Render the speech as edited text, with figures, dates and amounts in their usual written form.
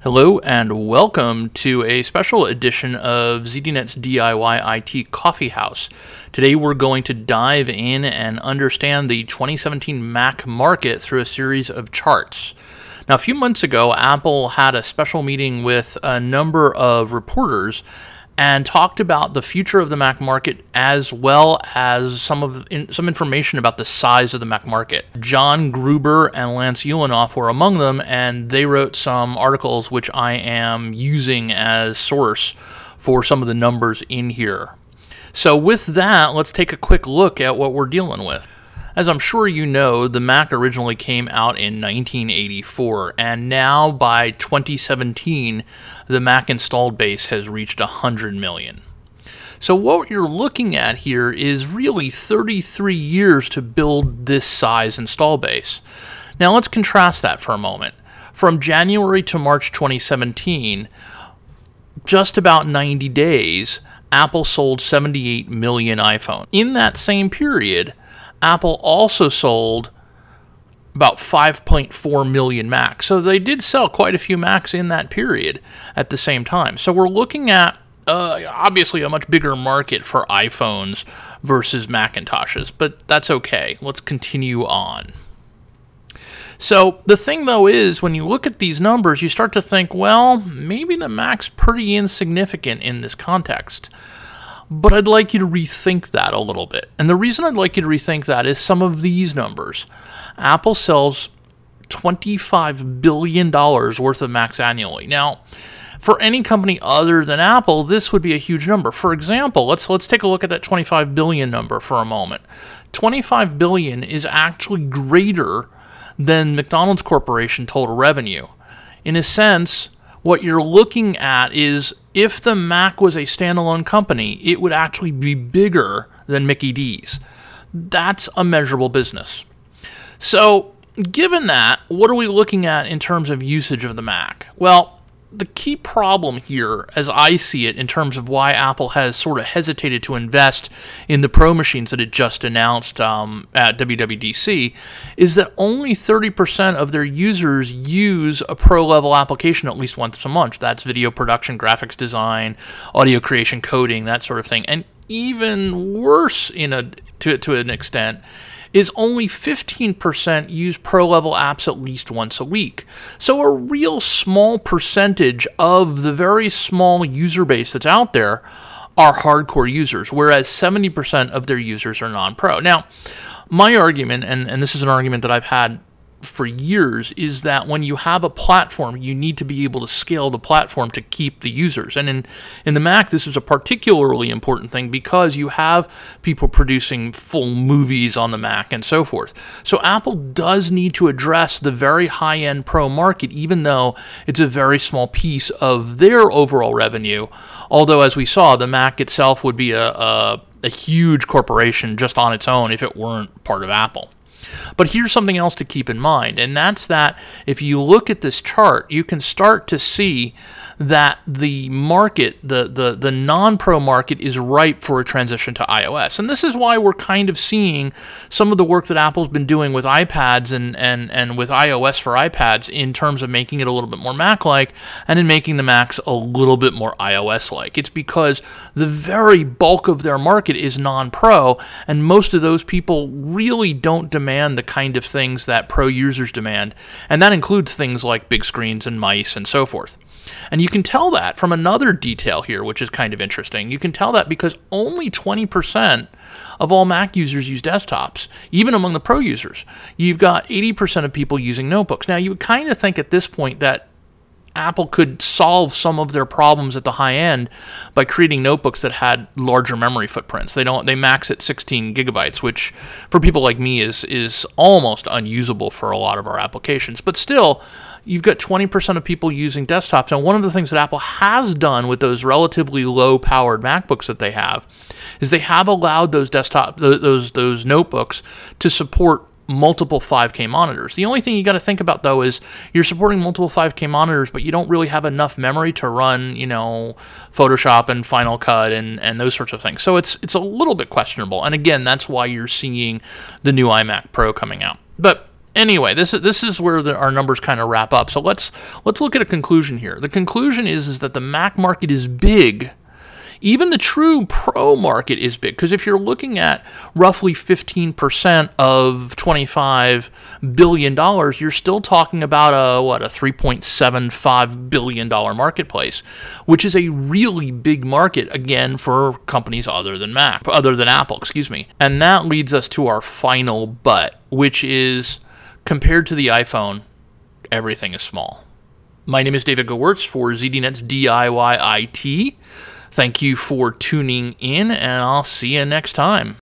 Hello and welcome to a special edition of ZDNet's DIY IT Coffee House. Today we're going to dive in and understand the 2017 Mac market through a series of charts. Now, a few months ago, Apple had a special meeting with a number of reporters and talked about the future of the Mac market as well as some information about the size of the Mac market. John Gruber and Lance Ulanoff were among them, and they wrote some articles which I am using as source for some of the numbers in here. So with that, let's take a quick look at what we're dealing with. As I'm sure you know, the Mac originally came out in 1984, and now by 2017, the Mac installed base has reached 100 million. So what you're looking at here is really 33 years to build this size install base. Now let's contrast that for a moment. From January to March 2017, just about 90 days, Apple sold 78 million iPhones. In that same period, Apple also sold about 5.4 million Macs. So they did sell quite a few Macs in that period at the same time. So we're looking at obviously a much bigger market for iPhones versus Macintoshes, but that's okay. Let's continue on. So the thing though is, when you look at these numbers, you start to think, well, maybe the Mac's pretty insignificant in this context. But I'd like you to rethink that a little bit. And the reason I'd like you to rethink that is some of these numbers. Apple sells $25 billion worth of Macs annually. Now, for any company other than Apple, this would be a huge number. For example, let's take a look at that 25 billion number for a moment. 25 billion is actually greater than McDonald's Corporation total revenue. In a sense, what you're looking at is, if the Mac was a standalone company, it would actually be bigger than Mickey D's. That's a measurable business. So, given that, what are we looking at in terms of usage of the Mac? Well, the key problem here, as I see it, in terms of why Apple has sort of hesitated to invest in the Pro machines that it just announced at WWDC, is that only 30% of their users use a Pro-level application at least once a month. That's video production, graphics design, audio creation, coding, that sort of thing. And even worse, to an extent, is only 15% use Pro-level apps at least once a week. So a real small percentage of the very small user base that's out there are hardcore users, whereas 70% of their users are non-pro. Now, my argument, and this is an argument that I've had for years, is that when you have a platform, you need to be able to scale the platform to keep the users. And in the Mac, this is a particularly important thing because you have people producing full movies on the Mac and so forth. So Apple does need to address the very high-end Pro market, even though it's a very small piece of their overall revenue. Although, as we saw, the Mac itself would be a huge corporation just on its own if it weren't part of Apple. But here's something else to keep in mind, and that's that if you look at this chart, you can start to see that the market, the non-pro market, is ripe for a transition to iOS. And this is why we're kind of seeing some of the work that Apple's been doing with iPads and with iOS for iPads in terms of making it a little bit more Mac-like and in making the Macs a little bit more iOS-like. It's because the very bulk of their market is non-pro, and most of those people really don't demand the kind of things that pro users demand, and that includes things like big screens and mice and so forth. And you can tell that from another detail here, which is kind of interesting. You can tell that because only 20% of all Mac users use desktops, even among the pro users. You've got 80% of people using notebooks. Now, you would kind of think at this point that Apple could solve some of their problems at the high end by creating notebooks that had larger memory footprints. They max at 16 gigabytes, which for people like me is almost unusable for a lot of our applications. But still, you've got 20% of people using desktops. And one of the things that Apple has done with those relatively low-powered MacBooks that they have is they have allowed those those notebooks to support multiple 5K monitors. The only thing you got to think about, though, is you're supporting multiple 5K monitors, but you don't really have enough memory to run, Photoshop and Final Cut and those sorts of things. So it's a little bit questionable. And again, that's why you're seeing the new iMac Pro coming out. But Anyway, this is where our numbers kind of wrap up. So let's look at a conclusion here. The conclusion is that the Mac market is big. Even the true Pro market is big, because if you're looking at roughly 15% of $25 billion, you're still talking about a $3.75 billion marketplace, which is a really big market, again, for companies other than Apple, excuse me. And that leads us to our final but, which is, compared to the iPhone, everything is small. My name is David Gewirtz for ZDNet's DIY IT. Thank you for tuning in, and I'll see you next time.